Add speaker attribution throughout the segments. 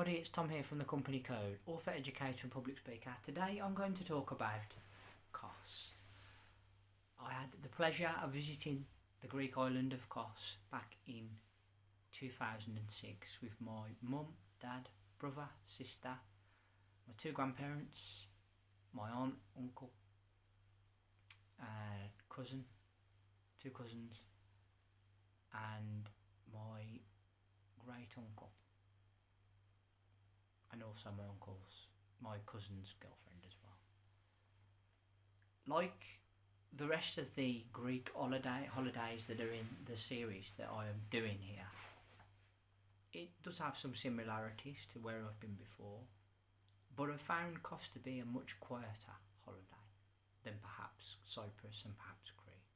Speaker 1: everybody, it's Tom here from the Company Code, author, educator and public speaker. Today I'm going to talk about Kos. I had the pleasure of visiting the Greek island of Kos back in 2006 with my mum, dad, brother, sister, my two grandparents, my aunt, uncle, cousin, two cousins and my great uncle. And also my cousin's girlfriend as well. Like the rest of the Greek holidays that are in the series that I am doing here, it does have some similarities to where I've been before, but I found Kos to be a much quieter holiday than perhaps Cyprus and perhaps Crete.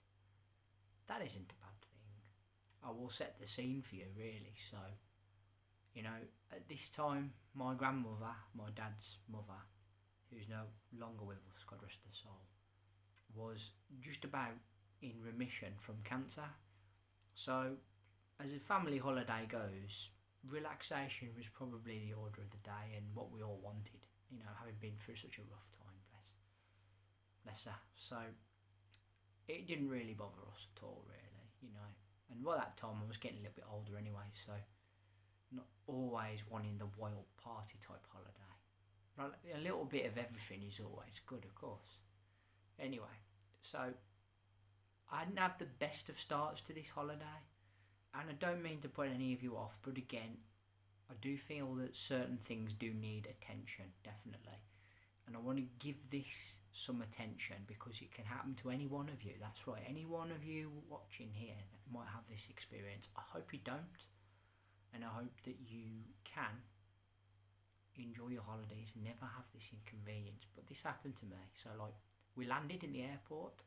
Speaker 1: That isn't a bad thing. I will set the scene for you really, so you know, at this time, my grandmother, my dad's mother, who's no longer with us, God rest her soul, was just about in remission from cancer. So, as a family holiday goes, relaxation was probably the order of the day and what we all wanted, you know, having been through such a rough time, bless her. So, it didn't really bother us at all, really, you know. And by that time, I was getting a little bit older anyway, so not always wanting the wild party type holiday. Right, a little bit of everything is always good, of course. Anyway, so I didn't have the best of starts to this holiday, and I don't mean to put any of you off, but again, I do feel that certain things do need attention, definitely. And I want to give this some attention because it can happen to any one of you. That's right, any one of you watching here might have this experience. I hope you don't. And I hope that you can enjoy your holidays and never have this inconvenience. But this happened to me. So like, we landed in the airport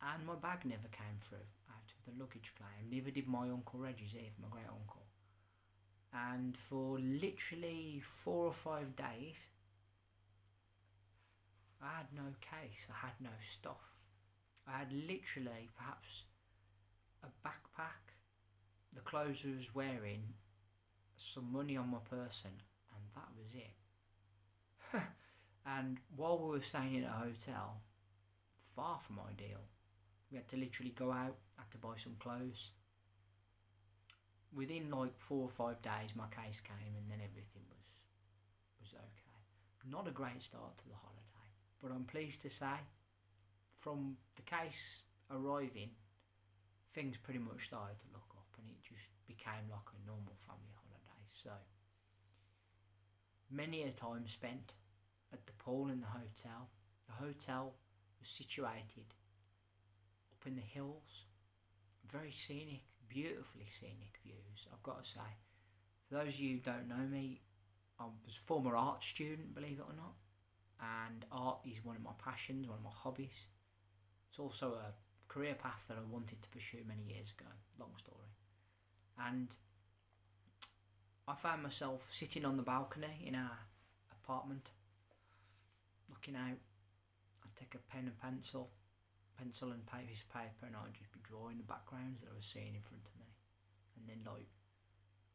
Speaker 1: and my bag never came through out of the luggage claim. Neither did my Uncle Reggie's either, my great uncle. And for literally 4 or 5 days, I had no case, I had no stuff. I had literally perhaps a backpack, the clothes I was wearing, some money on my person, and that was it. And while we were staying in a hotel, far from ideal, we had to literally go out, had to buy some clothes. Within like 4 or 5 days my case came and then everything was okay. Not a great start to the holiday, but I'm pleased to say from the case arriving, things pretty much started to look up and it just became like a normal family holiday. So many a time spent at the pool in the hotel. The hotel was situated up in the hills, very scenic, beautifully scenic views, I've got to say. For those of you who don't know me, I was a former art student, believe it or not, and art is one of my passions, one of my hobbies. It's also a career path that I wanted to pursue many years ago, long story. And I found myself sitting on the balcony in our apartment, looking out. I'd take a pen and pencil and piece of paper, and I'd just be drawing the backgrounds that I was seeing in front of me, and then like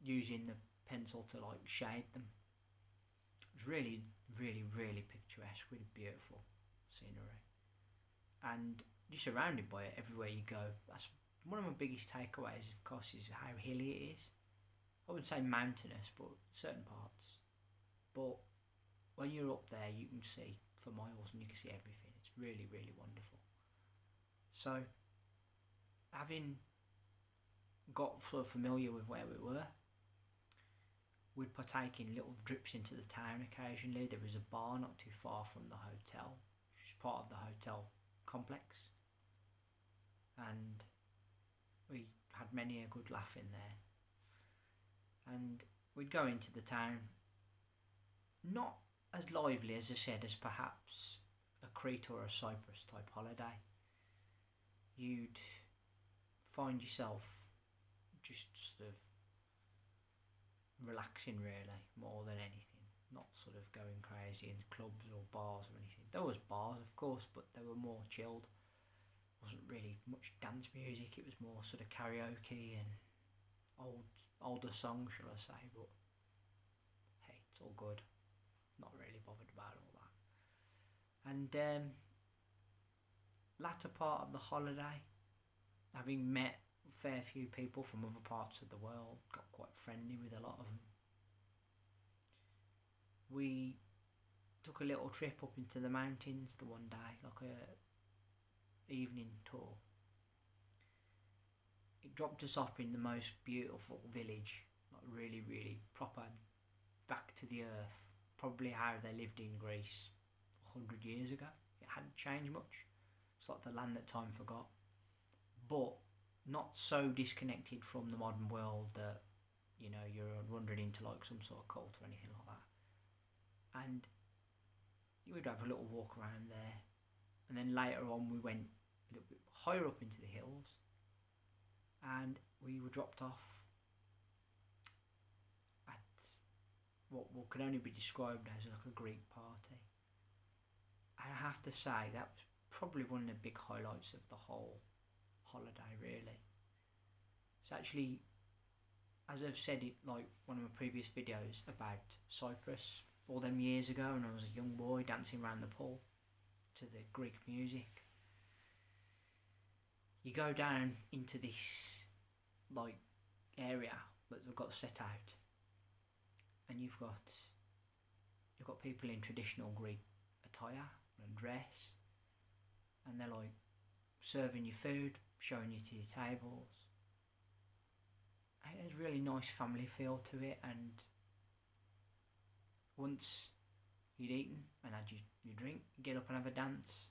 Speaker 1: using the pencil to like shade them. It was really, really, really picturesque, really beautiful scenery, and you're surrounded by it everywhere you go. That's one of my biggest takeaways, of course, is how hilly it is. I wouldn't say mountainous, but certain parts. But when you're up there, you can see for miles and you can see everything. It's really, really wonderful. So, having got sort of familiar with where we were, we'd partake in little trips into the town occasionally. There was a bar not too far from the hotel, which is part of the hotel complex. And we had many a good laugh in there. And we'd go into the town, not as lively, as I said, as perhaps a Crete or a Cyprus type holiday. You'd find yourself just sort of relaxing really, more than anything. Not sort of going crazy in clubs or bars or anything. There was bars, of course, but they were more chilled. Wasn't really much dance music. It was more sort of karaoke and older songs, shall I say. But It's all good. Not really bothered about all that. And latter part of the holiday, having met a fair few people from other parts of the world, got quite friendly with a lot of them. We took a little trip up into the mountains the one day, like a evening tour. It dropped us off in the most beautiful village, like really, really proper, back to the earth, probably how they lived in Greece 100 years ago. It hadn't changed much. It's like the land that time forgot, but not so disconnected from the modern world that, you know, you're wandering into like some sort of cult or anything like that. And you would have a little walk around there, and then later on we went a little bit higher up into the hills, and we were dropped off at what can only be described as like a Greek party. And I have to say that was probably one of the big highlights of the whole holiday, really. It's actually, as I've said it like one of my previous videos about Cyprus, all them years ago when I was a young boy dancing around the pool to the Greek music. You go down into this like area that they've got set out, and you've got people in traditional Greek attire and dress, and they're like serving you food, showing you to your tables. It has a really nice family feel to it, and once you'd eaten and had your drink, you get up and have a dance.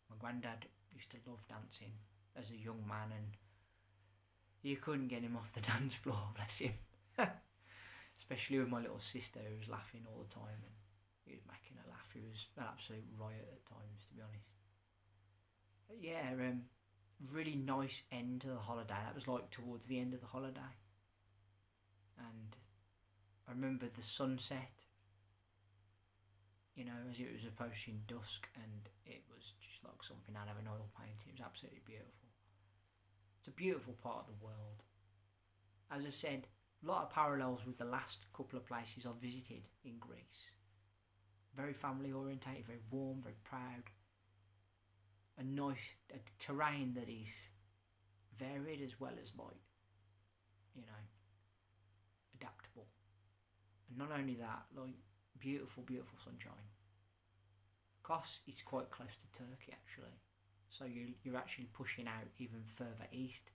Speaker 1: My granddad used to love dancing as a young man, and you couldn't get him off the dance floor, bless him. Especially with my little sister, who was laughing all the time, and he was making her laugh. It was an absolute riot at times, to be honest. But yeah, really nice end to the holiday. That was like towards the end of the holiday, and I remember the sunset, you know, as it was approaching dusk, and it was just like something out of an oil painting. It was absolutely beautiful. It's a beautiful part of the world. As I said, a lot of parallels with the last couple of places I've visited in Greece. Very family orientated, very warm, very proud. A terrain that is varied as well as like, you know, adaptable. And not only that, like beautiful, beautiful sunshine. Kos is quite close to Turkey actually, so you're actually pushing out even further east.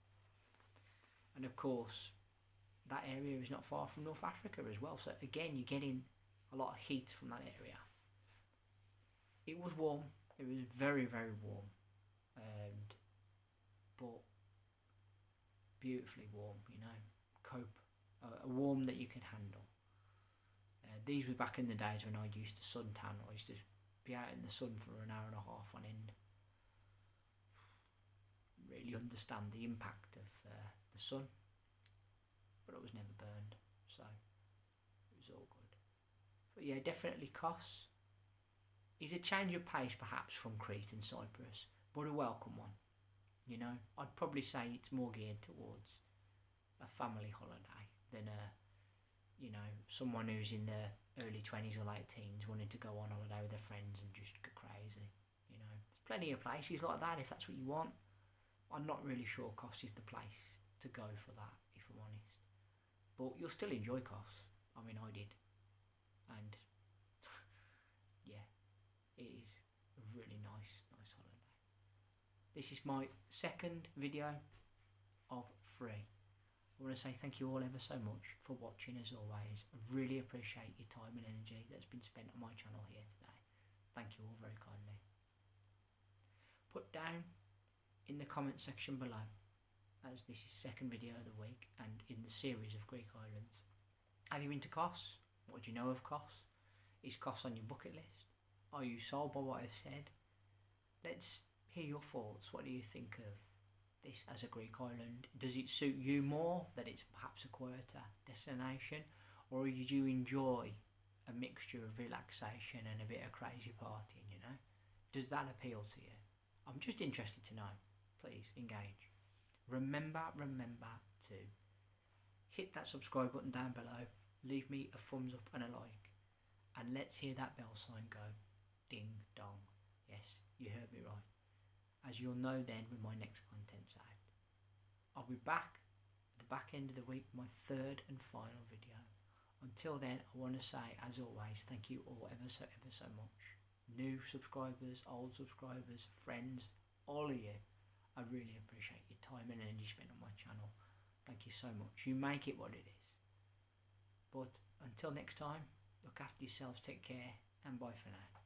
Speaker 1: And of course, that area is not far from North Africa as well. So again, you're getting a lot of heat from that area. It was warm. It was very, very warm, but beautifully warm. You know, a warm that you can handle. These were back in the days when I used to suntan. I used to be out in the sun for an hour and a half on end. Really understand the impact of the sun, but I was never burned, so it was all good. But yeah, definitely Kos is a change of pace perhaps from Crete and Cyprus, but a welcome one. You know, I'd probably say it's more geared towards a family holiday than someone who's in their early 20s or late teens wanting to go on holiday with their friends and just go crazy. You know, there's plenty of places like that if that's what you want. I'm not really sure Kos is the place to go for that, if I'm honest. But you'll still enjoy Kos. I mean, I did. And yeah, it is a really nice holiday. This is my second video of 3. I want to say thank you all ever so much for watching as always. I really appreciate your time and energy that's been spent on my channel here today. Thank you all very kindly. Put down in the comment section below, as this is second video of the week and in the series of Greek islands. Have you been to Kos? What do you know of Kos? Is Kos on your bucket list? Are you sold by what I've said? Let's hear your thoughts. What do you think of this as a Greek island? Does it suit you more that it's perhaps a quieter destination, or do you enjoy a mixture of relaxation and a bit of crazy partying, you know? Does that appeal to you? I'm just interested to know. Please engage. Remember to hit that subscribe button down below, leave me a thumbs up and a like, and let's hear that bell sign go ding dong. Yes, you heard me right, as you'll know then when my next content's out. I'll be back at the back end of the week, my third and final video. Until then, I want to say, as always, thank you all ever so much. New subscribers, old subscribers, friends, all of you. I really appreciate your time and energy spent on my channel. Thank you so much. You make it what it is. But until next time, look after yourselves, take care, and bye for now.